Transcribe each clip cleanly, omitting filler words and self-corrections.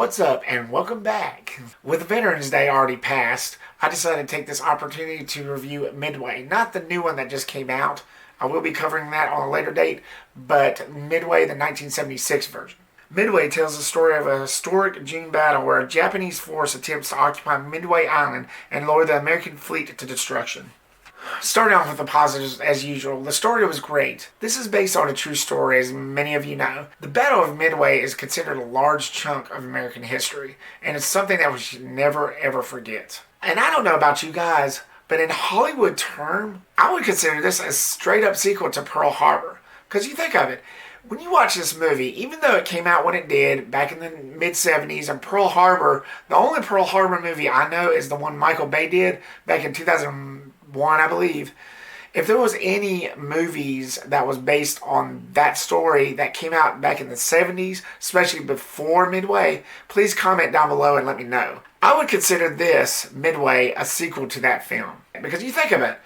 What's up and welcome back. With Veterans Day already passed, I decided to take this opportunity to review Midway. Not the new one that just came out. I will be covering that on a later date, but Midway, the 1976 version. Midway tells the story of a historic June battle where a Japanese force attempts to occupy Midway Island and lure the American fleet to destruction. Starting off with the positives as usual, the story was great. This is based on a true story, as many of you know. The Battle of Midway is considered a large chunk of American history, and it's something that we should never ever forget. And I don't know about you guys, but in Hollywood term, I would consider this a straight up sequel to Pearl Harbor. Because you think of it, when you watch this movie, even though it came out when it did, back in the mid-70s, and Pearl Harbor, the only Pearl Harbor movie I know is the one Michael Bay did back in 2001, I believe. If there was any movies that was based on that story that came out back in the 70s, especially before Midway, please comment down below and let me know. I would consider this, Midway, a sequel to that film. Because you think of it,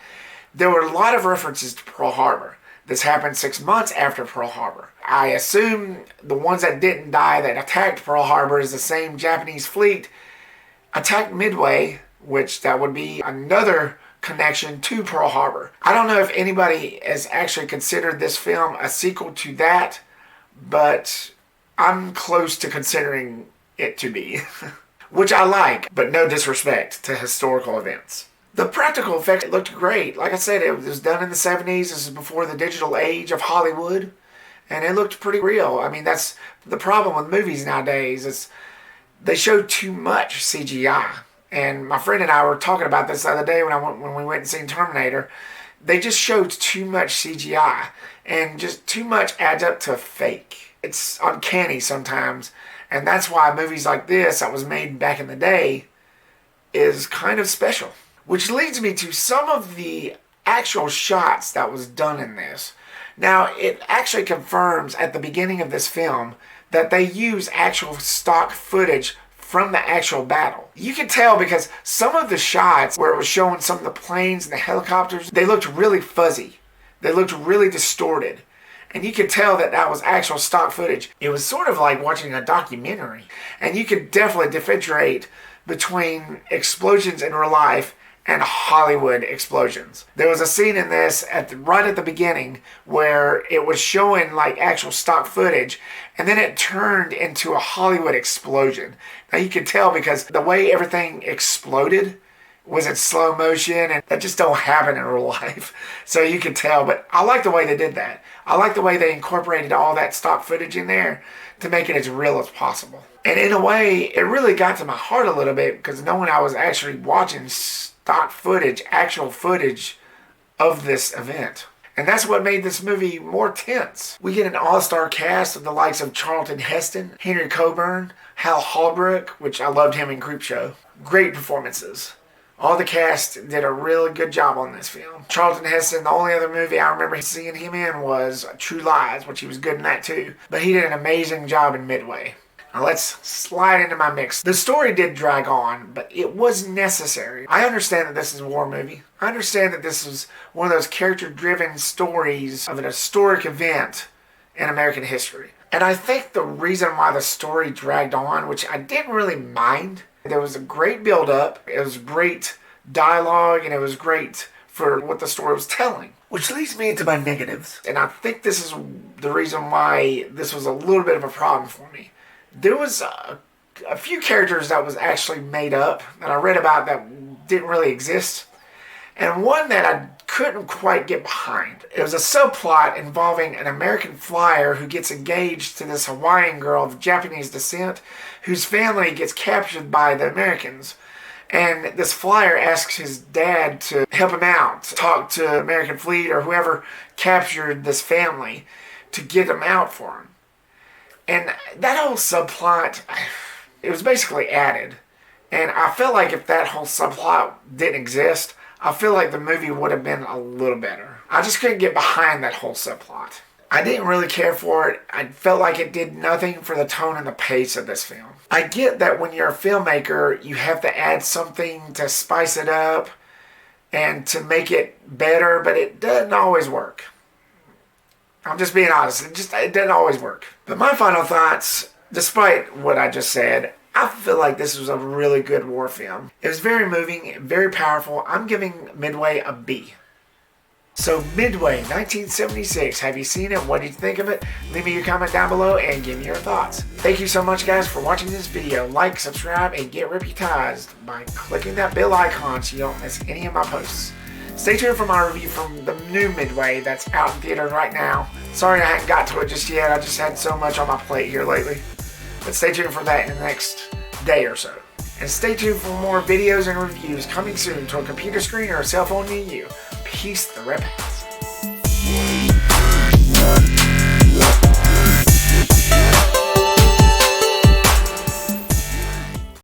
there were a lot of references to Pearl Harbor. This happened 6 months after Pearl Harbor. I assume the ones that didn't die that attacked Pearl Harbor is the same Japanese fleet attacked Midway, which that would be another connection to Pearl Harbor. I don't know if anybody has actually considered this film a sequel to that, but I'm close to considering it to be. Which I like, but no disrespect to historical events. The practical effects looked great. Like I said, it was done in the 70s. This is before the digital age of Hollywood. And it looked pretty real. I mean, that's the problem with movies nowadays. Is they show too much CGI. And my friend and I were talking about this the other day when we went and seen Terminator. They just showed too much CGI. And just too much adds up to fake. It's uncanny sometimes. And that's why movies like this that was made back in the day is kind of special. Which leads me to some of the actual shots that was done in this. Now, it actually confirms at the beginning of this film that they use actual stock footage from the actual battle. You can tell because some of the shots where it was showing some of the planes and the helicopters, they looked really fuzzy. They looked really distorted. And you could tell that that was actual stock footage. It was sort of like watching a documentary. And you could definitely differentiate between explosions in real life and Hollywood explosions. There was a scene in this right at the beginning where it was showing like actual stock footage, and then it turned into a Hollywood explosion. Now you could tell because the way everything exploded was in slow motion, and that just don't happen in real life. So you could tell, but I like the way they did that. I like the way they incorporated all that stock footage in there to make it as real as possible. And in a way, it really got to my heart a little bit because knowing I was actually watching stock footage, actual footage of this event. And that's what made this movie more tense. We get an all-star cast of the likes of Charlton Heston, Henry Coburn, Hal Holbrook, which I loved him in Creepshow. Great performances. All the cast did a really good job on this film. Charlton Heston, the only other movie I remember seeing him in was True Lies, which he was good in that too. But he did an amazing job in Midway. Now let's slide into my mix. The story did drag on, but it was necessary. I understand that this is a war movie. I understand that this is one of those character-driven stories of an historic event in American history. And I think the reason why the story dragged on, which I didn't really mind, there was a great build-up, it was great dialogue, and it was great for what the story was telling. Which leads me into my negatives. And I think this is the reason why this was a little bit of a problem for me. There was a few characters that was actually made up that I read about that didn't really exist. And one that I couldn't quite get behind. It was a subplot involving an American flyer who gets engaged to this Hawaiian girl of Japanese descent whose family gets captured by the Americans. And this flyer asks his dad to help him out, to talk to American fleet or whoever captured this family to get them out for him. And that whole subplot, it was basically added. And I felt like if that whole subplot didn't exist, I feel like the movie would have been a little better. I just couldn't get behind that whole subplot. I didn't really care for it. I felt like it did nothing for the tone and the pace of this film. I get that when you're a filmmaker, you have to add something to spice it up and to make it better, but it doesn't always work. I'm just being honest. It doesn't always work. But my final thoughts, despite what I just said, I I feel like this was a really good war film. It was very moving, very powerful. I'm giving Midway a B. So Midway, 1976, have you seen it? What did you think of it? Leave me your comment down below and give me your thoughts. Thank you so much guys for watching this video. Like, subscribe, and get reputized by clicking that bell icon so you don't miss any of my posts. Stay tuned for my review from the new Midway that's out in theaters right now. Sorry I hadn't got to it just yet. I just had so much on my plate here lately. But stay tuned for that in the next day or so. And stay tuned for more videos and reviews coming soon to a computer screen or a cell phone near you. Peace the Rep House.